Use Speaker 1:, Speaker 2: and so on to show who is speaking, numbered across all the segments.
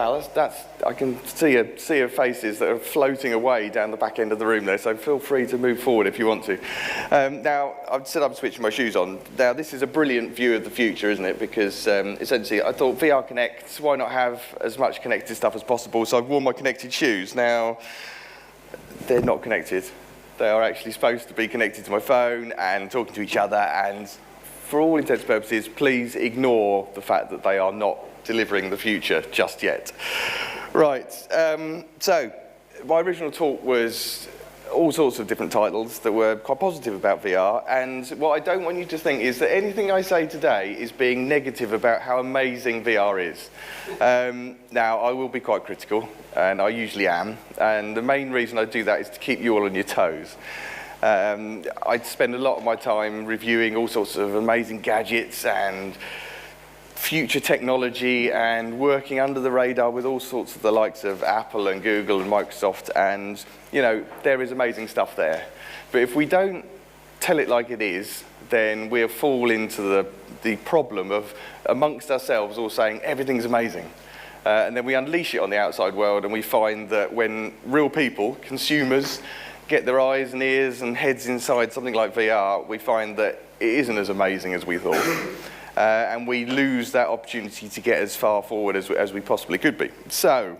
Speaker 1: Wow, I can see a sea of faces that are floating away down the back end of the room there, so feel free to move forward if you want to. Now, I've said I'm switching my shoes on. Now, this is a brilliant view of the future, isn't it? Because essentially, I thought VR Connect, why not have as much connected stuff as possible? So I've worn my connected shoes. Now, they're not connected. They are actually supposed to be connected to my phone and talking to each other, and for all intents and purposes, please ignore the fact that they are not delivering the future just yet. Right, so my original talk was all sorts of different titles that were quite positive about VR, and what I don't want you to think is that anything I say today is being negative about how amazing VR is. Now, I will be quite critical, and I usually am, and the main reason I do that is to keep you all on your toes. I spend a lot of my time reviewing all sorts of amazing gadgets and future technology and working under the radar with all sorts of the likes of Apple and Google and Microsoft, and you know, there is amazing stuff there. But if we don't tell it like it is, then we'll fall into the problem of amongst ourselves all saying everything's amazing. And then we unleash it on the outside world, and we find that when real people, consumers, get their eyes and ears and heads inside something like VR, we find that it isn't as amazing as we thought. And we lose that opportunity to get as far forward as we possibly could be. So,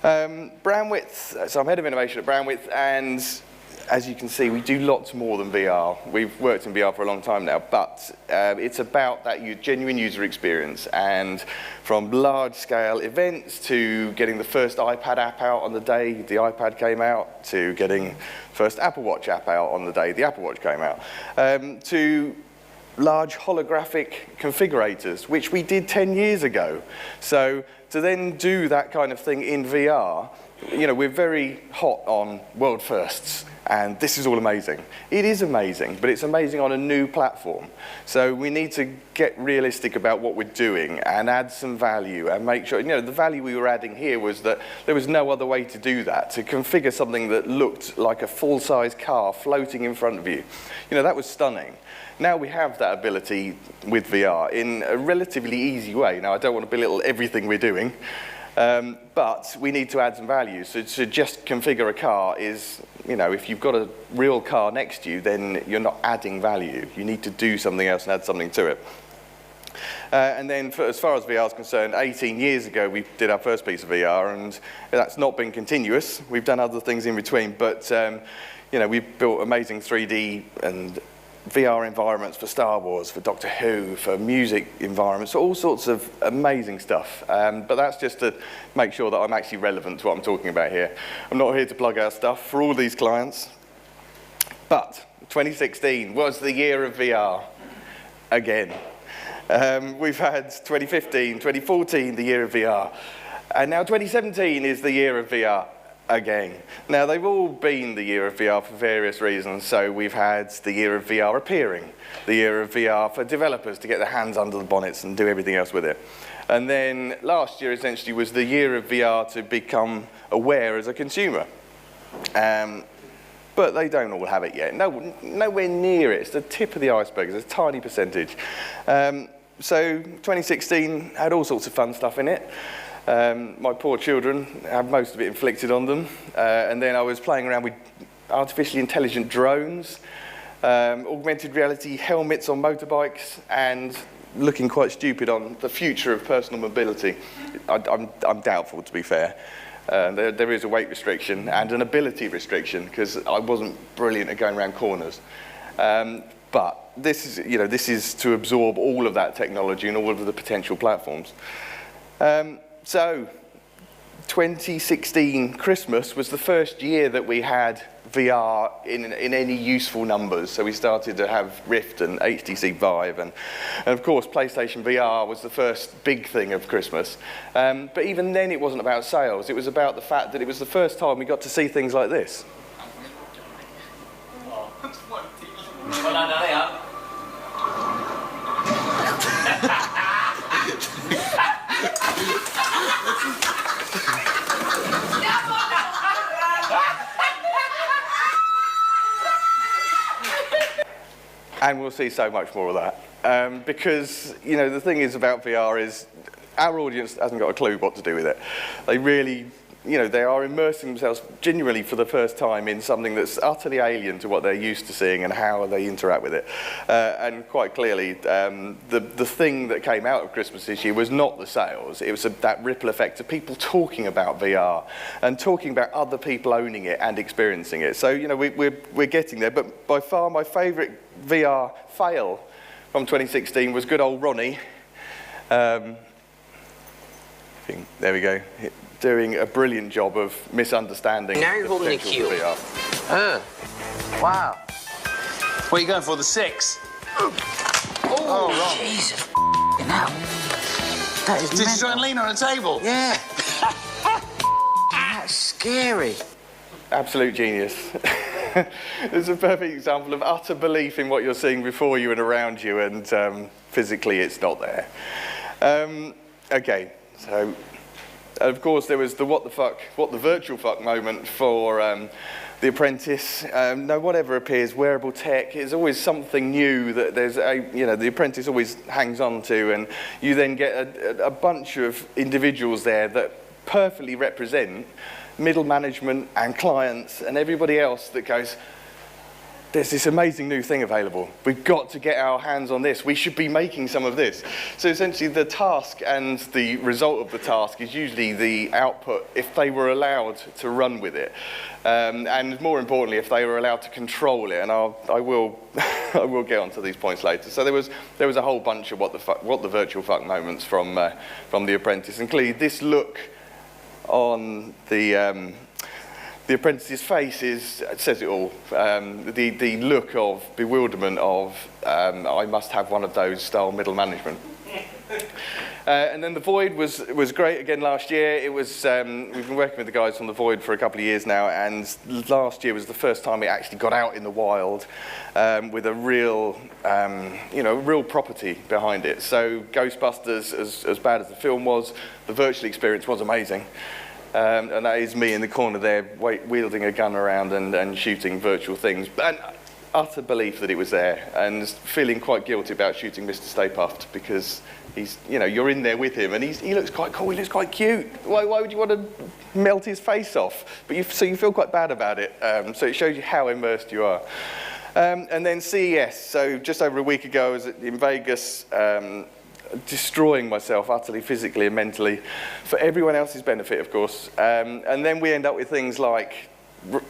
Speaker 1: Brandwidth, so I'm head of innovation at Brandwidth, and as you can see, we do lots more than VR. We've worked in VR for a long time now, but it's about that genuine user experience, and from large-scale events to getting the first iPad app out on the day the iPad came out, to getting first Apple Watch app out on the day the Apple Watch came out, to large holographic configurators, which we did 10 years ago. So to then do that kind of thing in VR, you know, we're very hot on world firsts, and this is all amazing. It is amazing, but it's amazing on a new platform. So we need to get realistic about what we're doing and add some value and make sure, you know, the value we were adding here was that there was no other way to do that, to configure something that looked like a full-size car floating in front of you. You know, that was stunning. Now we have that ability with VR in a relatively easy way. Now, I don't want to belittle everything we're doing, but we need to add some value. So to just configure a car is, you know, if you've got a real car next to you, then you're not adding value. You need to do something else and add something to it. And then as far as VR is concerned, 18 years ago we did our first piece of VR, and that's not been continuous. We've done other things in between, but you know, we've built amazing 3D and VR environments for Star Wars, for Doctor Who, for music environments, all sorts of amazing stuff. But that's just to make sure that I'm actually relevant to what I'm talking about here. I'm not here to plug our stuff for all these clients. But 2016 was the year of VR again. We've had 2015, 2014, the year of VR. And now 2017 is the year of VR again. Now, they've all been the year of VR for various reasons. So we've had the year of VR appearing, the year of VR for developers to get their hands under the bonnets and do everything else with it. And then last year, essentially, was the year of VR to become aware as a consumer. But they don't all have it yet. Nowhere near it. It's the tip of the iceberg. It's a tiny percentage. So 2016 had all sorts of fun stuff in it. My poor children had most of it inflicted on them. And then I was playing around with artificially intelligent drones, augmented reality helmets on motorbikes, and looking quite stupid on the future of personal mobility. I'm doubtful, to be fair. There is a weight restriction and an ability restriction, because I wasn't brilliant at going around corners. But this is, you know, this is to absorb all of that technology and all of the potential platforms. So 2016 Christmas was the first year that we had VR in any useful numbers. So we started to have Rift and HTC Vive, and of course PlayStation VR was the first big thing of Christmas. But even then it wasn't about sales. It was about the fact that it was the first time we got to see things like this. And we'll see so much more of that. Because, you know, the thing is about VR is our audience hasn't got a clue what to do with it. They really, they are immersing themselves genuinely for the first time in something that's utterly alien to what they're used to seeing and how they interact with it. And quite clearly, the thing that came out of Christmas this year was not the sales. It was that ripple effect of people talking about VR and talking about other people owning it and experiencing it. So, we're getting there. But by far, my favourite VR fail from 2016 was good old Ronnie. There we go. Doing a brilliant job of misunderstanding.
Speaker 2: Now you're holding a cue.
Speaker 3: Wow. What are you going for, the 6?
Speaker 2: Oh,
Speaker 3: wrong.
Speaker 2: Jesus hell. That is
Speaker 3: Did you try and lean on a table?
Speaker 2: Yeah. That's scary.
Speaker 1: Absolute genius. It's a perfect example of utter belief in what you're seeing before you and around you, and physically it's not there. Okay, so of course there was the what the virtual fuck moment for The Apprentice. No, whatever appears, wearable tech is always something new that The Apprentice always hangs on to, and you then get a bunch of individuals there that perfectly represent middle management and clients and everybody else that goes, there's this amazing new thing available. We've got to get our hands on this. We should be making some of this. So essentially the task and the result of the task is usually the output if they were allowed to run with it. And more importantly, if they were allowed to control it. And I will get onto these points later. So there was a whole bunch of what the virtual fuck moments from The Apprentice. And clearly this look on the Apprentice's face says it all. The look of bewilderment of I must have one of those style middle management. And then the Void was great again last year. It was we've been working with the guys on the Void for a couple of years now, and last year was the first time it actually got out in the wild with a real real property behind it. So Ghostbusters, as bad as the film was, the virtual experience was amazing. And that is me in the corner there, wielding a gun around and shooting virtual things. And utter belief that it was there, and feeling quite guilty about shooting Mr. Stay Puft, because he's, you're in there with him, and he looks quite cool, he looks quite cute. Why would you want to melt his face off? But so you feel quite bad about it. So it shows you how immersed you are. And then CES. So just over a week ago, I was in Vegas, destroying myself utterly, physically and mentally, for everyone else's benefit, of course. And then we end up with things like,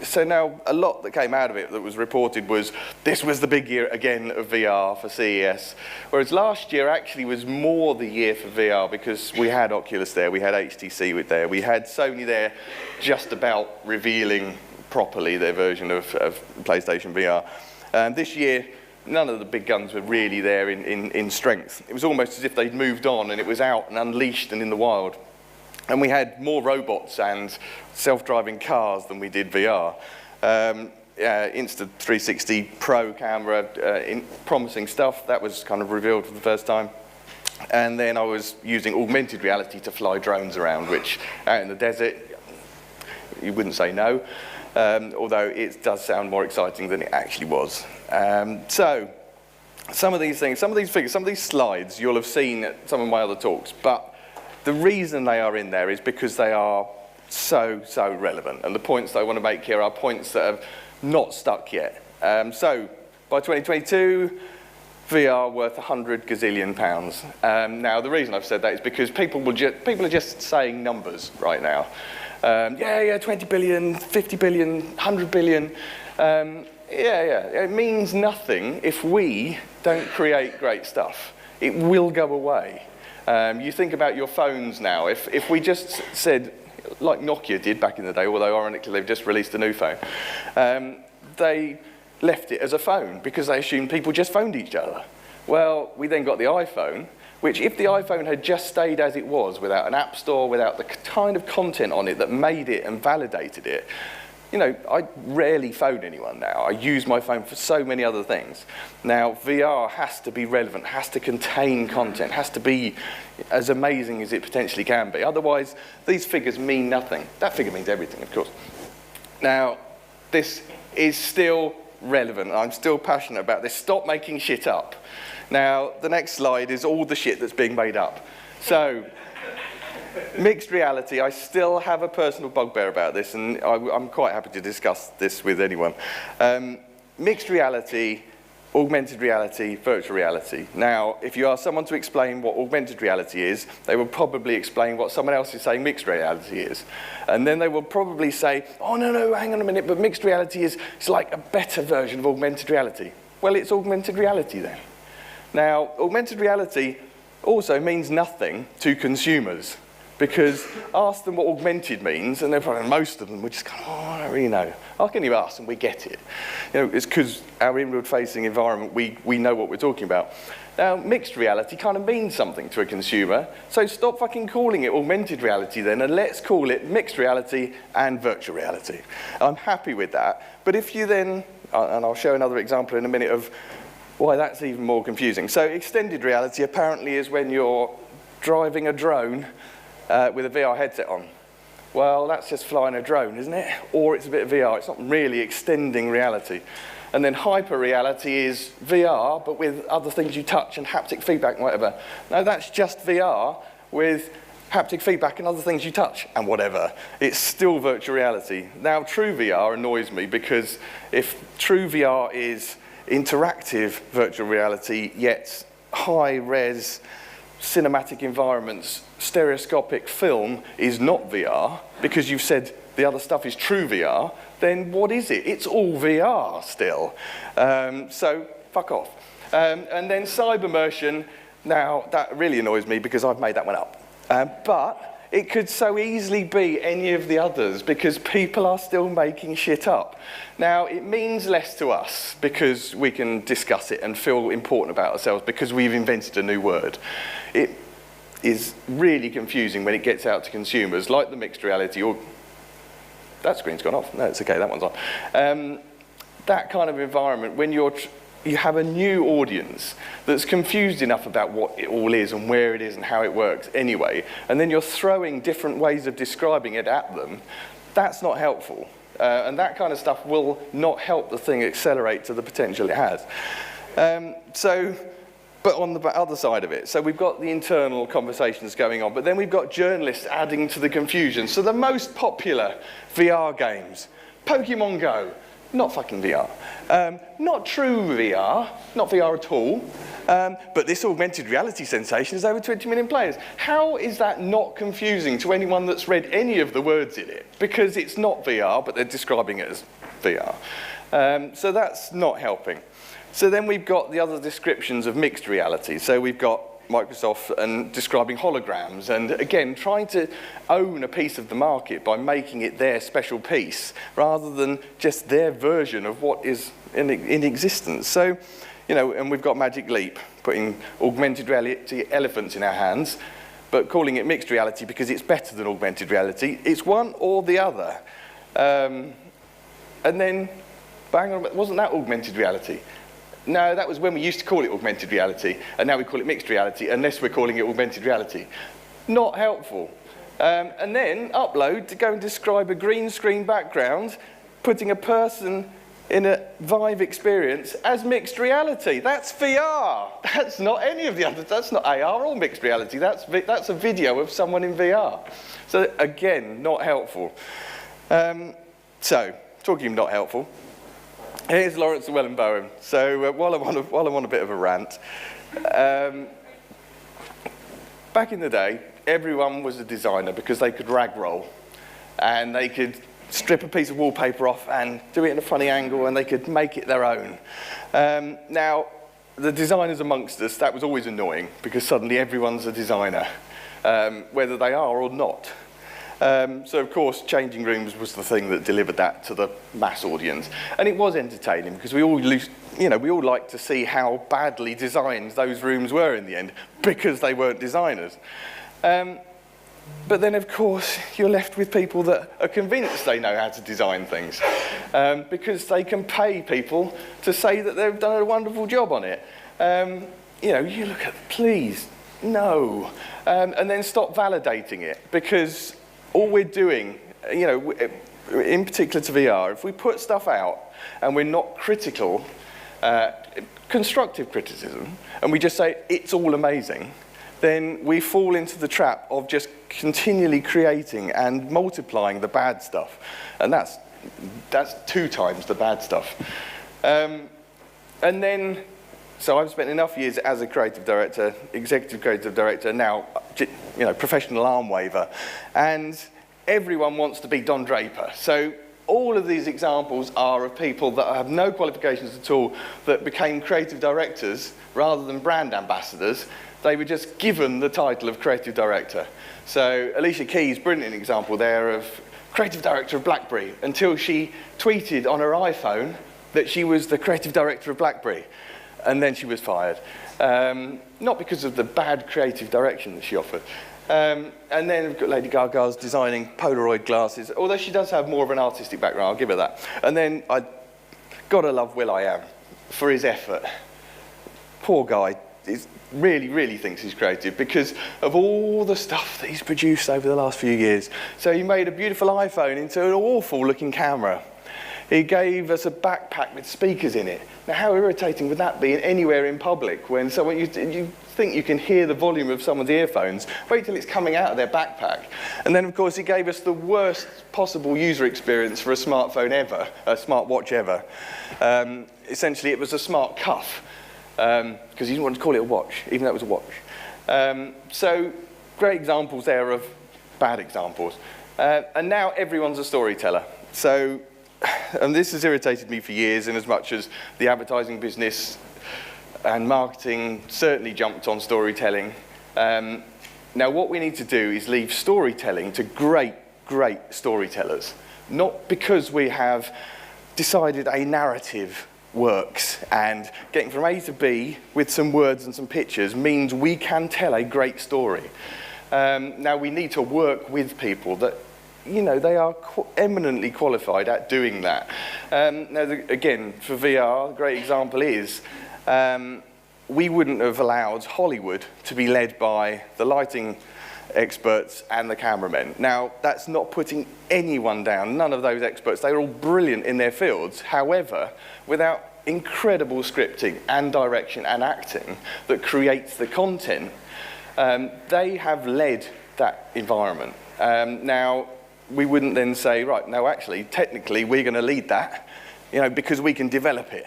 Speaker 1: so now a lot that came out of it that was reported was, this was the big year again of VR for CES. Whereas last year actually was more the year for VR, because we had Oculus there, we had HTC there, we had Sony there just about revealing properly their version of PlayStation VR. This year, none of the big guns were really there in strength. It was almost as if they'd moved on and it was out and unleashed and in the wild. And we had more robots and self-driving cars than we did VR. Insta360 Pro camera, promising stuff. That was kind of revealed for the first time. And then I was using augmented reality to fly drones around, which out in the desert, you wouldn't say no. Although it does sound more exciting than it actually was. So, some of these things, some of these figures, some of these slides you'll have seen at some of my other talks, but the reason they are in there is because they are so relevant. And the points that I want to make here are points that have not stuck yet. So, by 2022, VR worth 100 gazillion pounds. Now, the reason I've said that is because people are just saying numbers right now. 20 billion, 50 billion, 100 billion. It means nothing if we don't create great stuff. It will go away. You think about your phones now. If we just said, like Nokia did back in the day, although ironically they've just released a new phone, they left it as a phone because they assumed people just phoned each other. Well, we then got the iPhone, which if the iPhone had just stayed as it was, without an app store, without the kind of content on it that made it and validated it, I rarely phone anyone now. I use my phone for so many other things. Now, VR has to be relevant, has to contain content, has to be as amazing as it potentially can be. Otherwise, these figures mean nothing. That figure means everything, of course. Now, this is still relevant. I'm still passionate about this. Stop making shit up. Now, the next slide is all the shit that's being made up. So, Mixed reality, I still have a personal bugbear about this, and I'm quite happy to discuss this with anyone. Mixed reality, augmented reality, virtual reality. Now, if you ask someone to explain what augmented reality is, they will probably explain what someone else is saying mixed reality is. And then they will probably say, oh, no, hang on a minute, but mixed reality is like a better version of augmented reality. Well, it's augmented reality then. Now, augmented reality also means nothing to consumers, because ask them what augmented means, and they're probably, most of them would just go, oh, I don't really know. How can you ask and we get it? You know, it's because our inward-facing environment, we know what we're talking about. Now, mixed reality kind of means something to a consumer, so stop fucking calling it augmented reality then, and let's call it mixed reality and virtual reality. I'm happy with that, but if you then, and I'll show another example in a minute of why that's even more confusing. So extended reality apparently is when you're driving a drone with a VR headset on. Well, that's just flying a drone, isn't it? Or it's a bit of VR. It's not really extending reality. And then hyper reality is VR, but with other things you touch and haptic feedback and whatever. No, that's just VR with haptic feedback and other things you touch and whatever. It's still virtual reality. Now, true VR annoys me, because if true VR is interactive virtual reality, yet high-res cinematic environments, stereoscopic film is not VR, because you've said the other stuff is true VR, then what is it? It's all VR still. So fuck off. And then cyber immersion, now that really annoys me because I've made that one up. But it could so easily be any of the others, because people are still making shit up. Now, it means less to us because we can discuss it and feel important about ourselves because we've invented a new word. It is really confusing when it gets out to consumers, like the mixed reality, or that screen's gone off. No, it's okay, that one's on. That kind of environment, when you have a new audience that's confused enough about what it all is and where it is and how it works anyway, and then you're throwing different ways of describing it at them, that's not helpful. And that kind of stuff will not help the thing accelerate to the potential it has. But on the other side of it, so we've got the internal conversations going on, but then we've got journalists adding to the confusion. So the most popular VR games, Pokemon Go, not fucking VR. Not true VR, not VR at all, but this augmented reality sensation is over 20 million players. How is that not confusing to anyone that's read any of the words in it? Because it's not VR, but they're describing it as VR. So that's not helping. So then we've got the other descriptions of mixed reality. So we've got Microsoft and describing holograms, and again, trying to own a piece of the market by making it their special piece, rather than just their version of what is in existence. So, you know, and we've got Magic Leap, putting augmented reality elephants in our hands, but calling it mixed reality because it's better than augmented reality. It's one or the other. And then, bang on, wasn't that augmented reality? No, that was when we used to call it augmented reality, and now we call it mixed reality, unless we're calling it augmented reality. Not helpful. And then upload to go and describe a green screen background, putting a person in a Vive experience as mixed reality. That's VR. That's not any of the others. That's not AR or mixed reality. That's a video of someone in VR. So again, not helpful. So, talking of not helpful, here's Lawrence Llewellyn-Bowen. So while I'm on a bit of a rant, back in the day, everyone was a designer because they could rag roll, and they could strip a piece of wallpaper off and do it in a funny angle, and they could make it their own. Now, the designers amongst us, that was always annoying, because suddenly everyone's a designer, whether they are or not. So of course, changing rooms was the thing that delivered that to the mass audience, and it was entertaining because we all liked to see how badly designed those rooms were in the end, because they weren't designers. But then, of course, you're left with people that are convinced they know how to design things, because they can pay people to say that they've done a wonderful job on it. You know, you look at, please, no, and then stop validating it, because all we're doing, you know, in particular to VR, if we put stuff out and we're not critical, constructive criticism, and we just say it's all amazing, then we fall into the trap of just continually creating and multiplying the bad stuff. And that's 2 times the bad stuff. And then, so I've spent enough years as a creative director, executive creative director, now, professional arm waver, and everyone wants to be Don Draper. So all of these examples are of people that have no qualifications at all that became creative directors rather than brand ambassadors. They were just given the title of creative director. So Alicia Keys, brilliant example there of creative director of BlackBerry, until she tweeted on her iPhone that she was the creative director of BlackBerry. And then she was fired. Not because of the bad creative direction that she offered. And then we've got Lady Gaga's designing Polaroid glasses, although she does have more of an artistic background, I'll give her that. And then I gotta love will.i.am for his effort. Poor guy really thinks he's creative because of all the stuff that he's produced over the last few years. So he made a beautiful iPhone into an awful looking camera. He gave us a backpack with speakers in it. Now, how irritating would that be anywhere in public when someone, you think you can hear the volume of someone's earphones? Wait till it's coming out of their backpack. And then, of course, he gave us the worst possible user experience for a smartphone ever, a smartwatch ever. Essentially, it was a smart cuff, because he didn't want to call it a watch, even though it was a watch. So, great examples there of bad examples. And now everyone's a storyteller. So, and this has irritated me for years, in as much as the advertising business and marketing certainly jumped on storytelling. Now what we need to do is leave storytelling to great storytellers. Not because we have decided a narrative works and getting from A to B with some words and some pictures means we can tell a great story. Now we need to work with people that they are eminently qualified at doing that. Now, again, for VR, a great example is we wouldn't have allowed Hollywood to be led by the lighting experts and the cameramen. Now, that's not putting anyone down, none of those experts. They're all brilliant in their fields. However, without incredible scripting and direction and acting that creates the content, they have led that environment. Now, we wouldn't then say, right, no, actually, technically, we're going to lead that, because we can develop it.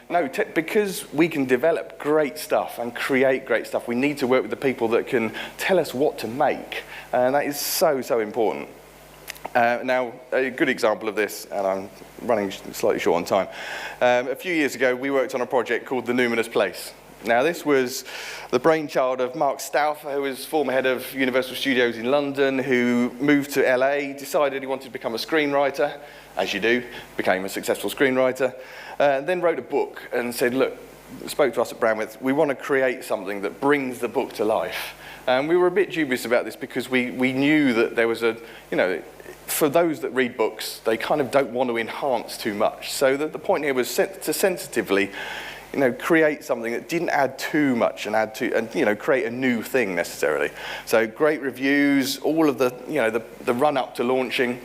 Speaker 1: No, because we can develop great stuff and create great stuff, we need to work with the people that can tell us what to make. And that is so important. Now, a good example of this, and I'm running slightly short on time. A few years ago, we worked on a project called The Numinous Place. Now, this was the brainchild of Mark Stauffer, who was former head of Universal Studios in London, who moved to LA, decided he wanted to become a screenwriter, as you do, became a successful screenwriter, then wrote a book and said, look, spoke to us at Brandwidth, we want to create something that brings the book to life. And we were a bit dubious about this because we knew that there was for those that read books, they kind of don't want to enhance too much. So the point here was to sensitively create something that didn't add too much and create a new thing necessarily. So great reviews, all of the run up to launching,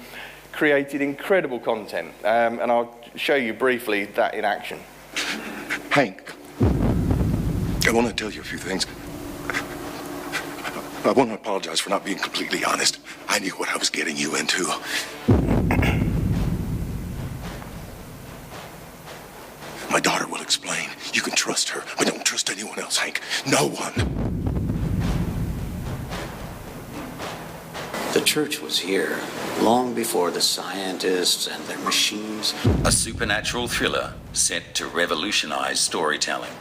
Speaker 1: created incredible content. And I'll show you briefly that in action.
Speaker 4: Hank, I want to tell you a few things. I want to apologize for not being completely honest. I knew what I was getting you into. My daughter will explain. You can trust her, but don't trust anyone else, Hank. No one.
Speaker 5: The church was here long before the scientists and their machines.
Speaker 6: A supernatural thriller set to revolutionize storytelling.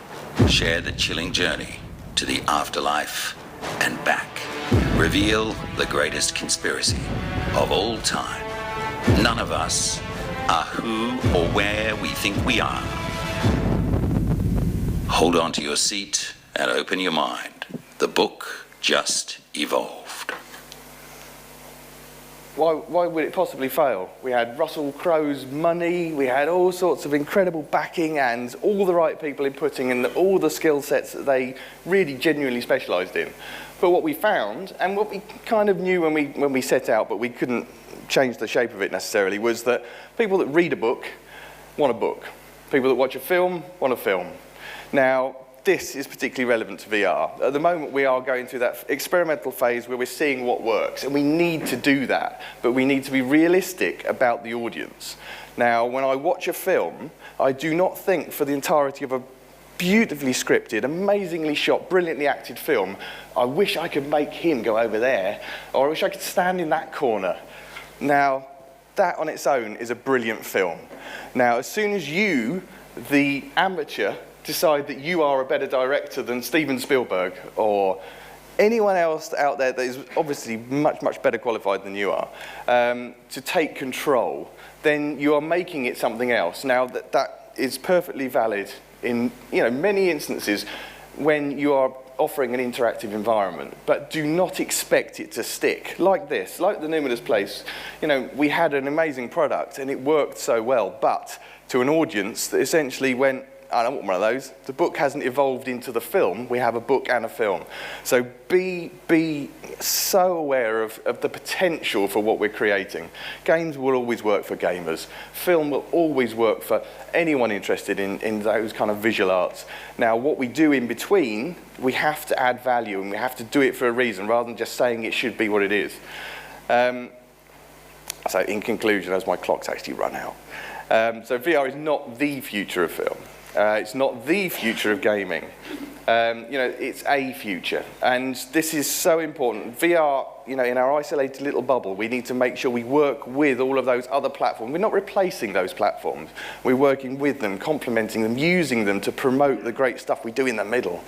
Speaker 6: Share the chilling journey to the afterlife and back. Reveal the greatest conspiracy of all time. None of us are who or where we think we are. Hold on to your seat and open your mind. The book just evolved.
Speaker 1: Why would it possibly fail? We had Russell Crowe's money, we had all sorts of incredible backing and all the right people inputting and all the skill sets that they really genuinely specialised in. But what we found, and what we kind of knew when we set out, but we couldn't change the shape of it necessarily, was that people that read a book want a book. People that watch a film want a film. Now, this is particularly relevant to VR. At the moment, we are going through that experimental phase where we're seeing what works, and we need to do that, but we need to be realistic about the audience. Now, when I watch a film, I do not think for the entirety of a beautifully scripted, amazingly shot, brilliantly acted film, I wish I could make him go over there, or I wish I could stand in that corner. Now, that on its own is a brilliant film. Now, as soon as you, the amateur, decide that you are a better director than Steven Spielberg or anyone else out there that is obviously much, much better qualified than you are, to take control, then you are making it something else. Now, that is perfectly valid in many instances when you are offering an interactive environment, but do not expect it to stick. Like this, like the Numinous Place, we had an amazing product and it worked so well, but to an audience that essentially went, I don't want one of those. The book hasn't evolved into the film. We have a book and a film. So be so aware of the potential for what we're creating. Games will always work for gamers. Film will always work for anyone interested in those kind of visual arts. Now, what we do in between, we have to add value, and we have to do it for a reason, rather than just saying it should be what it is. So in conclusion, as my clock's actually run out, so VR is not the future of film. It's not the future of gaming. It's a future. And this is so important. VR, in our isolated little bubble, we need to make sure we work with all of those other platforms. We're not replacing those platforms. We're working with them, complementing them, using them to promote the great stuff we do in the middle.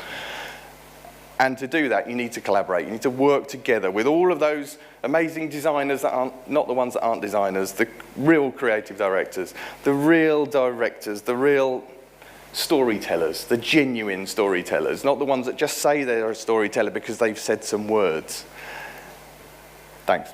Speaker 1: And to do that, you need to collaborate. You need to work together with all of those amazing designers that aren't, not the ones that aren't designers, the real creative directors, the real storytellers, the genuine storytellers, not the ones that just say they're a storyteller because they've said some words. Thanks.